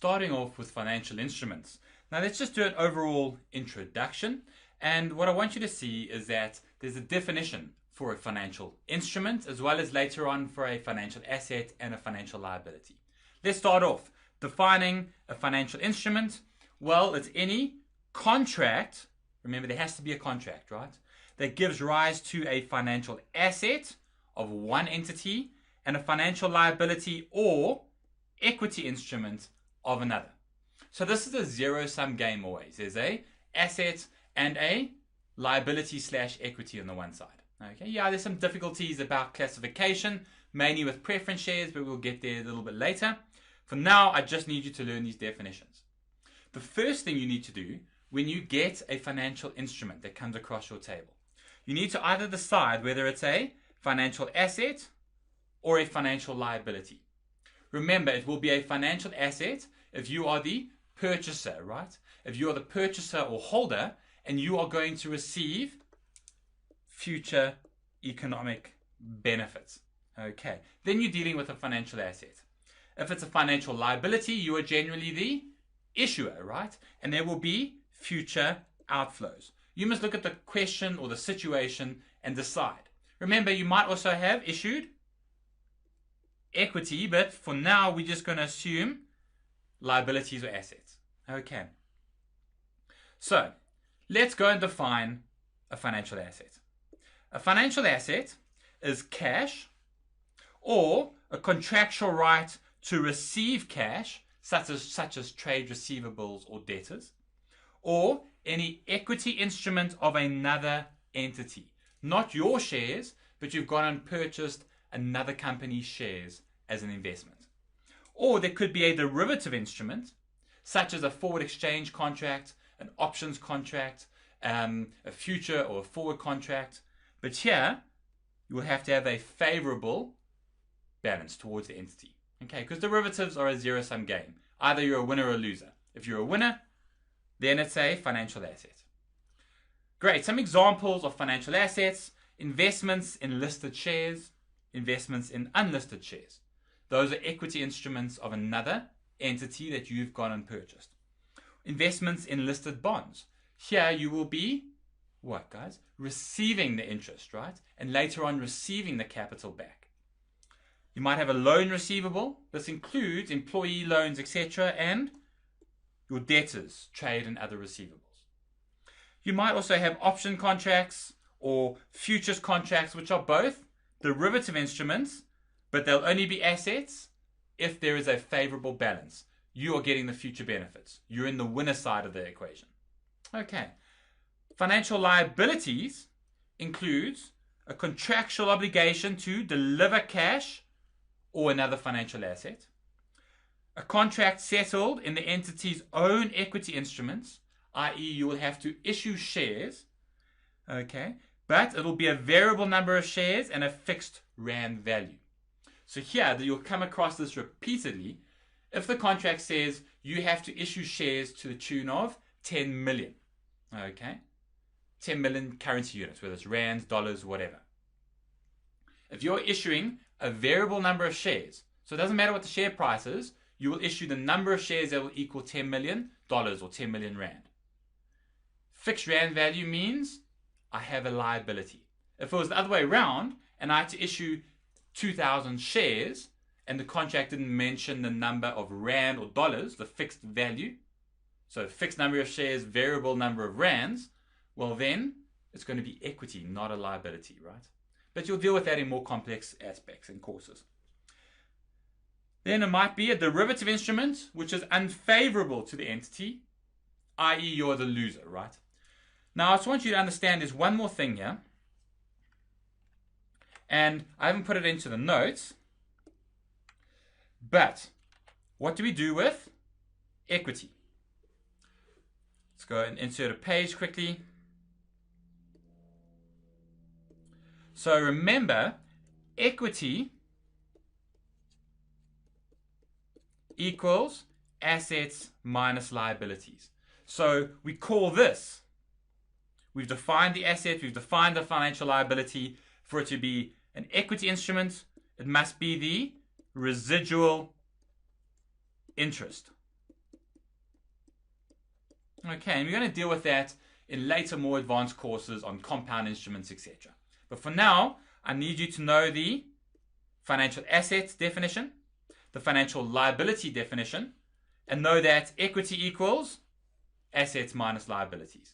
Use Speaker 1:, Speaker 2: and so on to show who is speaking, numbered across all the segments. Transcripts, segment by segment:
Speaker 1: starting off with financial instruments. Now let's just do an overall introduction. And what I want you to see is that there's a definition for a financial instrument, as well as later on for a financial asset and a financial liability. Let's start off defining a financial instrument. Well, it's any contract, remember there has to be a contract, right, that gives rise to a financial asset of one entity and a financial liability or equity instrument of another. So this is a zero-sum game always. There's a asset and a liability / equity on the one side. Okay, yeah, there's some difficulties about classification, mainly with preference shares, but we'll get there a little bit later. For now, I just need you to learn these definitions. The first thing you need to do when you get a financial instrument that comes across your table, you need to either decide whether it's a financial asset or a financial liability. Remember, it will be a financial asset if you are the purchaser, right? If you are the purchaser or holder and you are going to receive future economic benefits. Okay, then you're dealing with a financial asset. If it's a financial liability, you are generally the issuer, right? And there will be future outflows. You must look at the question or the situation and decide. Remember, you might also have issued equity, but for now we're just going to assume liabilities or assets. Okay, so let's go and define a financial asset. A financial asset is cash or a contractual right to receive cash, such as trade receivables or debtors, or any equity instrument of another entity. Not your shares, but you've gone and purchased another company's shares as an investment. Or there could be a derivative instrument, such as a forward exchange contract, an options contract, a future or a forward contract. But here, you will have to have a favorable balance towards the entity. Okay, because derivatives are a zero-sum game. Either you're a winner or a loser. If you're a winner, then it's a financial asset. Great, some examples of financial assets: investments in listed shares, investments in unlisted shares. Those are equity instruments of another entity that you've gone and purchased. Investments in listed bonds. Here you will be, what guys? Receiving the interest, right? And later on receiving the capital back. You might have a loan receivable. This includes employee loans, etc. and your debtors, trade and other receivables. You might also have option contracts or futures contracts, which are both derivative instruments, but they'll only be assets if there is a favorable balance. You are getting the future benefits. You're in the winner side of the equation. Okay. Financial liabilities includes a contractual obligation to deliver cash or another financial asset, a contract settled in the entity's own equity instruments, i.e. you will have to issue shares, okay, but it'll be a variable number of shares and a fixed rand value. So here you'll come across this repeatedly. If the contract says you have to issue shares to the tune of 10 million, okay, 10 million currency units, whether it's rands, dollars, whatever. If you're issuing a variable number of shares, so it doesn't matter what the share price is, you will issue the number of shares that will equal $10 million or 10 million rand. Fixed rand value means I have a liability. If it was the other way around and I had to issue 2,000 shares and the contract didn't mention the number of rand or dollars, the fixed value, so fixed number of shares, variable number of rands, well then it's going to be equity, not a liability, right? But you'll deal with that in more complex aspects and courses. Then it might be a derivative instrument which is unfavorable to the entity, i.e. you're the loser, right? Now I just want you to understand there's one more thing here, and I haven't put it into the notes, but what do we do with equity? Let's go and insert a page quickly. So remember, equity equals assets minus liabilities. So we call this, we've defined the asset, we've defined the financial liability. For it to be an equity instrument, it must be the residual interest. Okay, and we're going to deal with that in later, more advanced courses on compound instruments, etc. But for now, I need you to know the financial assets definition, the financial liability definition, and know that equity equals assets minus liabilities.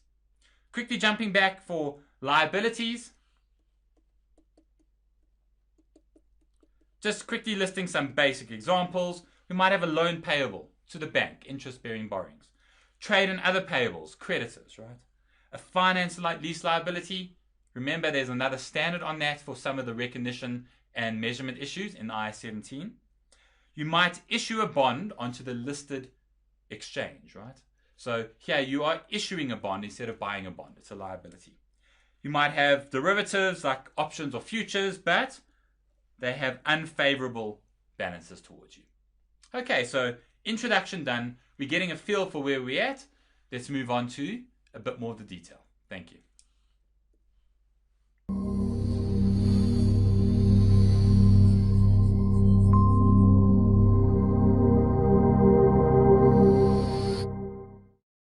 Speaker 1: Quickly jumping back for liabilities, just quickly listing some basic examples. We might have a loan payable to the bank, interest-bearing borrowings. Trade and other payables, creditors, right? A finance lease liability. Remember, there's another standard on that for some of the recognition and measurement issues in IAS 17. You might issue a bond onto the listed exchange, right? So here you are issuing a bond instead of buying a bond. It's a liability. You might have derivatives like options or futures, but they have unfavorable balances towards you. Okay, so introduction done. We're getting a feel for where we're at. Let's move on to a bit more of the detail. Thank you.